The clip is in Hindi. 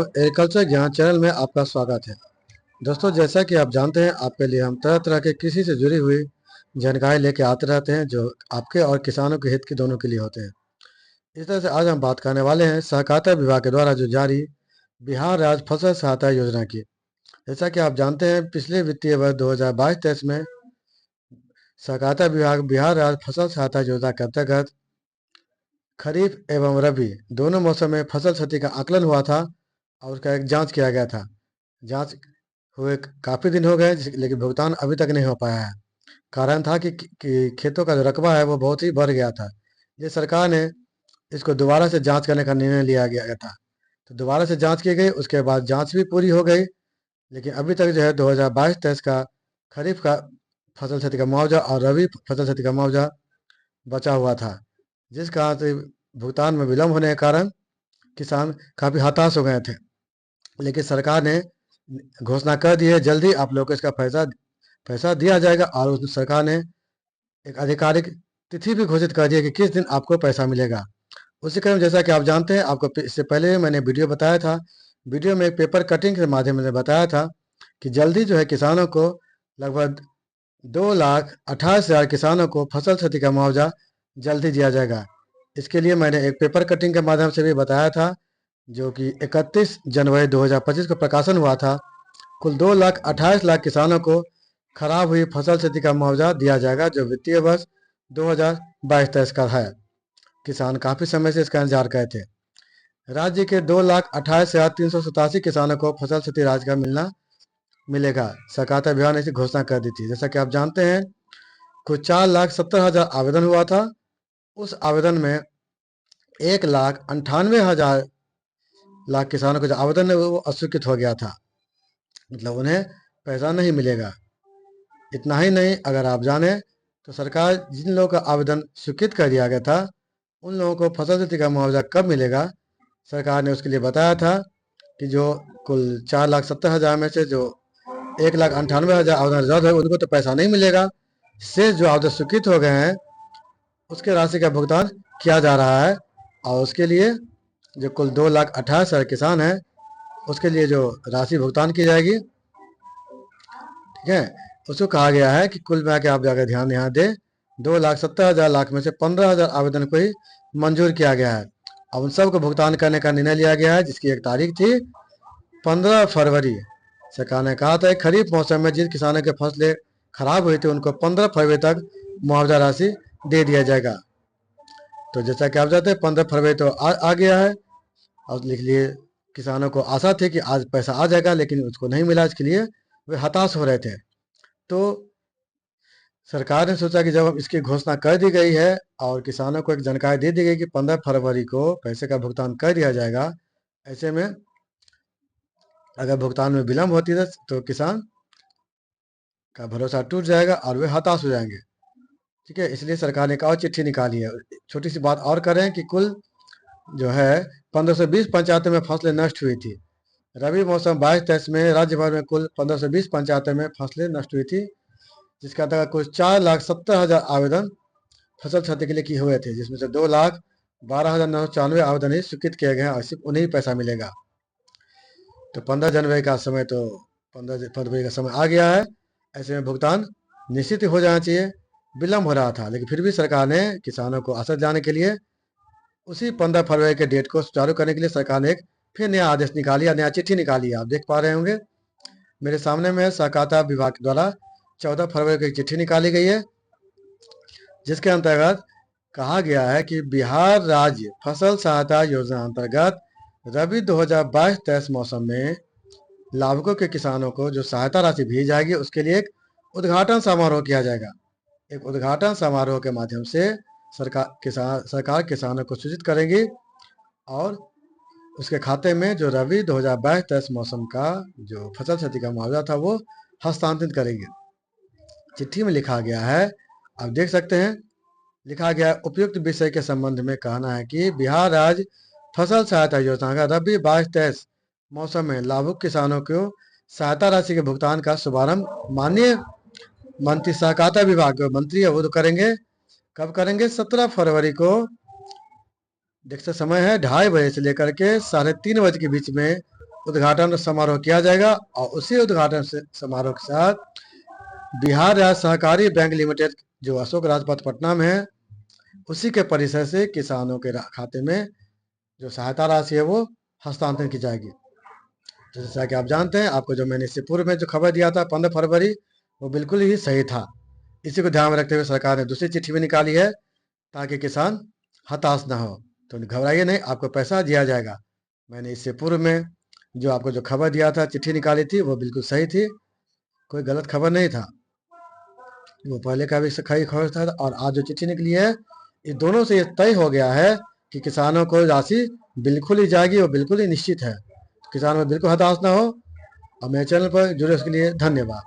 एग्रीकल्चर ज्ञान चैनल में आपका स्वागत है। दोस्तों, जैसा कि आप जानते हैं, आपके लिए हम तरह तरह के कृषि से जुड़ी हुई जानकारी लेके आते रहते हैं, जो आपके और किसानों के हित की दोनों के लिए होते हैं। इस तरह से आज हम बात करने वाले हैं सहकारिता विभाग के द्वारा जो जारी बिहार राज्य फसल सहायता योजना की। जैसा कि आप जानते हैं, पिछले वित्तीय वर्ष 2022-23 में सहकारिता विभाग बिहार राज्य फसल सहायता योजना के अंतर्गत खरीफ एवं रबी दोनों मौसम में फसल क्षति का आकलन हुआ था और उसका एक जांच किया गया था। जांच हुए काफ़ी दिन हो गए, लेकिन भुगतान अभी तक नहीं हो पाया है। कारण था कि खेतों का जो रकबा है वो बहुत ही बढ़ गया था। ये सरकार ने इसको दोबारा से जांच करने का निर्णय लिया गया था। तो दोबारा से जांच की गई, उसके बाद जांच भी पूरी हो गई, लेकिन अभी तक जो है 2022-23 का खरीफ का फसल क्षति का मुआवजा और रबी फसल क्षति का मुआवजा बचा हुआ था, जिस कारण से भुगतान में विलम्ब होने के कारण किसान काफ़ी हताश हो गए थे। लेकिन सरकार ने घोषणा कर दी है, जल्दी आप लोग को इसका पैसा दिया जाएगा और उस सरकार ने एक आधिकारिक तिथि भी घोषित कर दी है कि किस दिन आपको पैसा मिलेगा। उसी क्रम जैसा कि आप जानते हैं, आपको इससे पहले मैंने वीडियो बताया था। वीडियो में एक पेपर कटिंग के माध्यम से बताया था कि जल्दी जो है किसानों को लगभग 2,28,000 किसानों को फसल क्षति का मुआवजा जल्दी दिया जाएगा। इसके लिए मैंने एक पेपर कटिंग के माध्यम से भी बताया था, जो कि 31 जनवरी 2025 को प्रकाशन हुआ था। कुल 2,28,00,000 किसानों को खराब हुई फसल क्षति का मुआवजा दिया जाएगा, जो वित्तीय वर्ष 2022-23 का है। किसान काफ़ी समय से इसका इंतजार कर थे। राज्य के 2,28,387 किसानों को फसल क्षति राशि का मिलेगा। सहकारिता विभाग ने इसकी घोषणा कर दी थी। जैसा कि आप जानते हैं, कुछ 4,70,000 आवेदन हुआ था। उस आवेदन में 1,98,000 किसानों का जो आवेदन है वो अस्वीकृत हो गया था, मतलब उन्हें पैसा नहीं मिलेगा। इतना ही नहीं, अगर आप जाने तो सरकार जिन लोगों का आवेदन स्वीकृत कर दिया गया था, उन लोगों को फसल क्षति का मुआवजा कब मिलेगा, सरकार ने उसके लिए बताया था कि जो कुल 4,70,000 में से जो 1,98,000 आवेदन रद्द है, उनको तो पैसा नहीं मिलेगा। शेष जो आवेदन स्वीकृत हो गए हैं, उसके राशि का भुगतान किया जा रहा है। और उसके लिए जो कुल 2,28,000 किसान हैं, उसके लिए जो राशि भुगतान की जाएगी, ठीक है, उसको कहा गया है कि कुल मिला के आप जाकर ध्यान यहाँ दें, 2,70,000 में से 15,000 आवेदन को ही मंजूर किया गया है। अब उन सबको भुगतान करने का निर्णय लिया गया है, जिसकी एक तारीख थी 15 फरवरी। सरकार ने कहा था खरीफ मौसम में जिन किसानों की फसलें खराब हुई थी, उनको 15 फरवरी तक मुआवजा राशि दे दिया जाएगा। तो जैसा कि आप जानते हैं, 15 फरवरी तो आ गया है और लिख लिए किसानों को आशा थी कि आज पैसा आ जाएगा, लेकिन उसको नहीं मिला। इसके लिए वे हताश हो रहे थे। तो सरकार ने सोचा कि जब इसकी घोषणा कर दी गई है और किसानों को एक जानकारी दे दी गई कि 15 फरवरी को पैसे का भुगतान कर दिया जाएगा, ऐसे में अगर भुगतान में विलम्ब होती है तो किसान का भरोसा टूट जाएगा और वे हताश हो जाएंगे। ठीक है, इसलिए सरकार ने एक और चिट्ठी निकाली है। छोटी सी बात और करें कि कुल जो है 1520 पंचायतों में फसलें नष्ट हुई थी। रबी मौसम 22-23 में राज्य भर में कुल 1520 पंचायतों में फसलें नष्ट हुई थी, जिसका अंतर्गत कुछ 4,70,000 आवेदन फसल क्षति के लिए किए हुए थे, जिसमें से 2,12,994 आवेदन ही स्वीकृत किए गए हैं और सिर्फ उन्हें ही पैसा मिलेगा। तो 15 जनवरी का समय तो 15 फरवरी का समय आ गया है। ऐसे में भुगतान निश्चित हो जाना चाहिए। विलम्ब हो रहा था, लेकिन फिर भी सरकार ने किसानों को आश्वस्त दिलाने के लिए उसी 15 फरवरी के डेट को सुचारू करने के लिए सरकार ने एक फिर नया आदेश निकाली, नया चिट्ठी निकाली है। आप देख पा रहे होंगे मेरे सामने में सहकारिता विभाग द्वारा 14 फरवरी को एक चिट्ठी निकाली गई है, जिसके अंतर्गत कहा गया है कि बिहार राज्य फसल सहायता योजना अंतर्गत रबी 2022-23 मौसम में लाभुकों के किसानों को जो सहायता राशि भेजी जाएगी, उसके लिए एक उद्घाटन समारोह किया जाएगा। एक उद्घाटन समारोह के माध्यम से सरकार किसानों को सूचित करेगी और उसके खाते में जो रबी 2022-23 मौसम का जो फसल क्षति का मुआवजा था वो हस्तांतरित करेगी। चिट्ठी में लिखा गया है, आप देख सकते हैं, लिखा गया उपयुक्त विषय के संबंध में कहना है कि बिहार राज्य फसल सहायता योजना का रबी 22-23 मौसम में लाभुक किसानों को सहायता राशि के भुगतान का शुभारंभ माननीय मंत्री सहकारिता विभाग के मंत्री है वो तो करेंगे। कब करेंगे? 17 फरवरी को। देख सकते समय है 2:30 बजे से लेकर के 3:30 बजे के बीच में उद्घाटन समारोह किया जाएगा और उसी उद्घाटन समारोह के साथ बिहार राज्य सहकारी बैंक लिमिटेड जो अशोक राजपथ पटना में है, उसी के परिसर से किसानों के खाते में जो सहायता राशि है वो हस्तांतरण की जाएगी। तो जैसा कि आप जानते हैं, आपको जो मैंने इससे पूर्व में जो खबर दिया था 15 फरवरी, वो बिल्कुल ही सही था। इसी को ध्यान में रखते हुए सरकार ने दूसरी चिट्ठी भी निकाली है ताकि किसान हताश ना हो। तो घबराइए नहीं, आपको पैसा दिया जाएगा। मैंने इससे पूर्व में जो आपको जो खबर दिया था, चिट्ठी निकाली थी, वो बिल्कुल सही थी, कोई गलत खबर नहीं था। वो पहले का भी सही खबर था और आज जो चिट्ठी निकली है, इस दोनों से ये तय हो गया है कि किसानों को राशि बिल्कुल ही जाएगी, वो बिल्कुल ही निश्चित है। किसानों में बिल्कुल हताश ना हो। और मेरे चैनल पर जुड़े उसके लिए धन्यवाद।